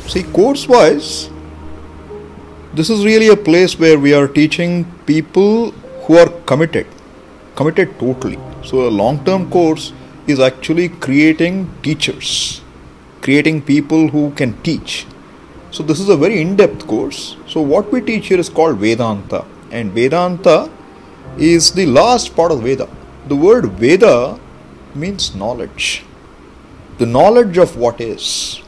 See, course-wise, this is really a place where we are teaching people who are committed totally. So a long-term course is actually creating teachers, creating people who can teach. So this is a very in-depth course. So what we teach here is called Vedanta, and Vedanta is the last part of Veda. The word Veda means knowledge, the knowledge of what is.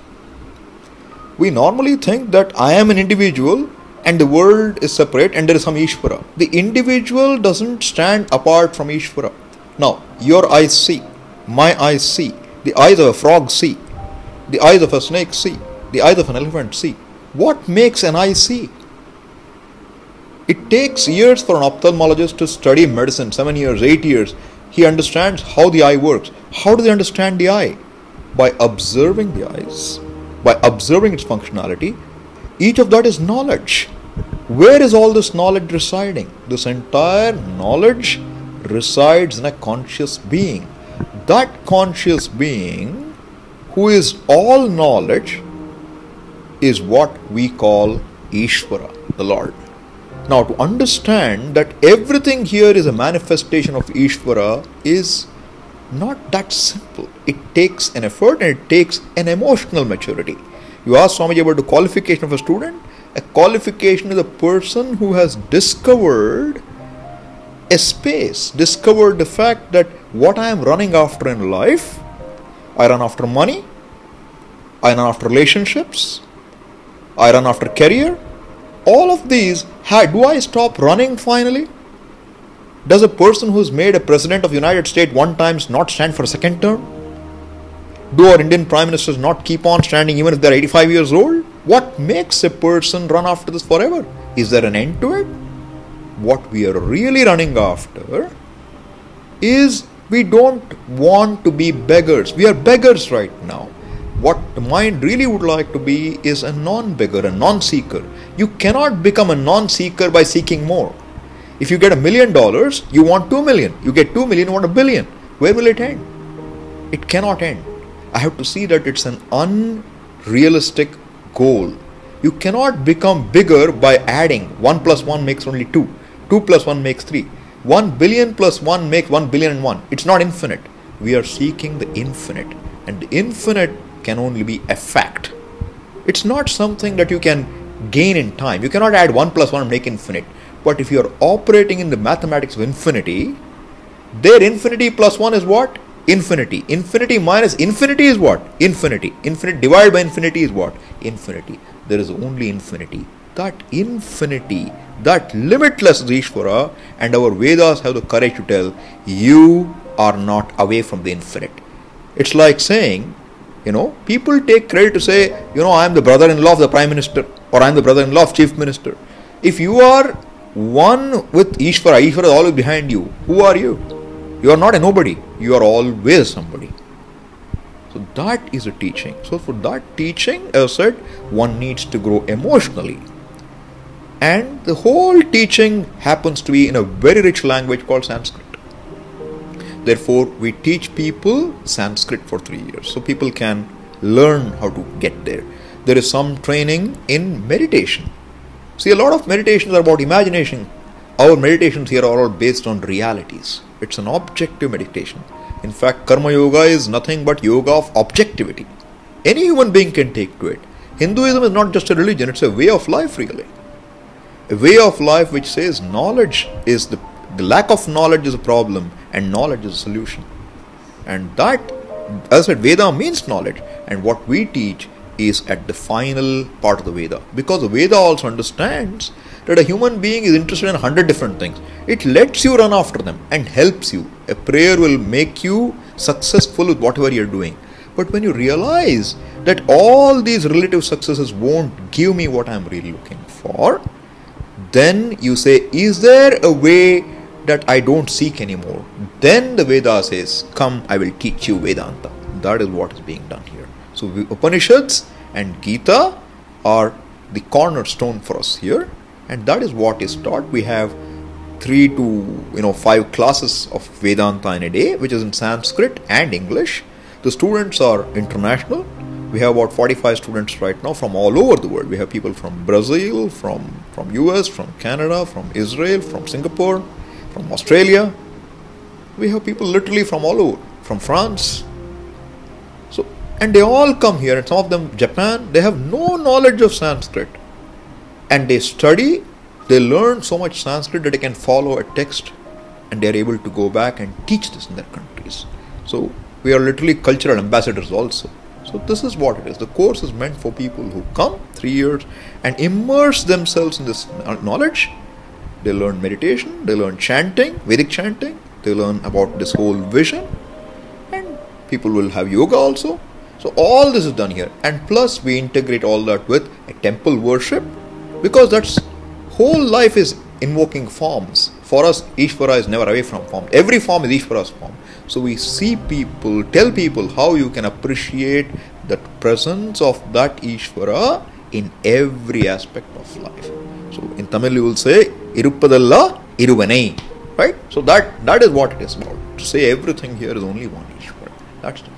We normally think that I am an individual and the world is separate and there is some Ishvara. The individual doesn't stand apart from Ishvara. Now, your eyes see, my eyes see, the eyes of a frog see, the eyes of a snake see, the eyes of an elephant see. What makes an eye see? It takes years for an ophthalmologist to study medicine, 7 years, 8 years. He understands how the eye works. How do they understand the eye? By observing the eyes, by observing its functionality. Each of that is knowledge. Where is all this knowledge residing? This entire knowledge resides in a conscious being. That conscious being, who is all knowledge, is what we call Ishvara, the Lord. Now, to understand that everything here is a manifestation of Ishvara is not that simple. It takes an effort and it takes an emotional maturity. You ask Swamiji about the qualification of a student. A qualification is a person who has discovered a space, discovered the fact that what I am running after in life, I run after money, I run after relationships, I run after career. All of these, do I stop running finally? Does a person who's made a president of the United States one time not stand for a second term? Do our Indian prime ministers not keep on standing even if they're 85 years old? What makes a person run after this forever? Is there an end to it? What we are really running after is we don't want to be beggars. We are beggars right now. What the mind really would like to be is a non-beggar, a non-seeker. You cannot become a non-seeker by seeking more. If you get $1 million, you want 2 million. You get 2 million, you want 1 billion. Where will it end? It cannot end. I have to see that it's an unrealistic goal. You cannot become bigger by adding. 1 plus 1 makes only 2. 2 plus 1 makes 3. 1 billion plus 1 makes 1 billion and 1. It's not infinite. We are seeking the infinite. And the infinite can only be a fact. It's not something that you can gain in time. You cannot add 1 plus 1 and make infinite. But if you are operating in the mathematics of infinity, there infinity plus 1 is what? Infinity. Infinity minus infinity is what? Infinity. Infinity divided by infinity is what? Infinity. There is only infinity. That infinity, that limitless is Ishvara, and our Vedas have the courage to tell, you are not away from the infinite. It's like saying, people take credit to say, I am the brother-in-law of the Prime Minister, or I am the brother-in-law of Chief Minister. If you are one with Ishvara, Ishvara is always behind you, who are you? You are not a nobody, you are always somebody. So that is a teaching. So for that teaching, as I said, one needs to grow emotionally. And the whole teaching happens to be in a very rich language called Sanskrit. Therefore, we teach people Sanskrit for 3 years. So people can learn how to get there. There is some training in meditation. See, a lot of meditations are about imagination. Our meditations here are all based on realities. It's an objective meditation. In fact, Karma Yoga is nothing but yoga of objectivity. Any human being can take to it. Hinduism is not just a religion, it's a way of life really. A way of life which says knowledge is the lack of knowledge is a problem and knowledge is a solution. And that, as I said, Veda means knowledge. And what we teach is at the final part of the Veda. Because the Veda also understands that a human being is interested in 100 different things. It lets you run after them and helps you. A prayer will make you successful with whatever you're doing. But when you realize that all these relative successes won't give me what I'm really looking for, then you say, is there a way that I don't seek anymore? Then the Veda says, come, I will teach you Vedanta. That is what is being done here. So Upanishads and Gita are the cornerstone for us here. And that is what is taught. We have 3 to 5 classes of Vedanta in a day, which is in Sanskrit and English. The students are international. We have about 45 students right now from all over the world. We have people from Brazil, from US, from Canada, from Israel, from Singapore, from Australia. We have people literally from all over, from France. So, and they all come here, and some of them Japan, they have no knowledge of Sanskrit. And they study, they learn so much Sanskrit that they can follow a text, and they are able to go back and teach this in their countries. So we are literally cultural ambassadors also. So this is what it is. The course is meant for people who come 3 years and immerse themselves in this knowledge. They learn meditation, they learn chanting, Vedic chanting, they learn about this whole vision, and people will have yoga also. So all this is done here, and plus we integrate all that with a temple worship, because that's whole life is invoking forms. For us, Ishvara is never away from form. Every form is Ishvara's form. So we see people, tell people how you can appreciate the presence of that Ishvara in every aspect of life. So in Tamil you will say, Iruppadalla Iruvanai. Right? So that is what it is about. To say everything here is only one Ishvara. That's the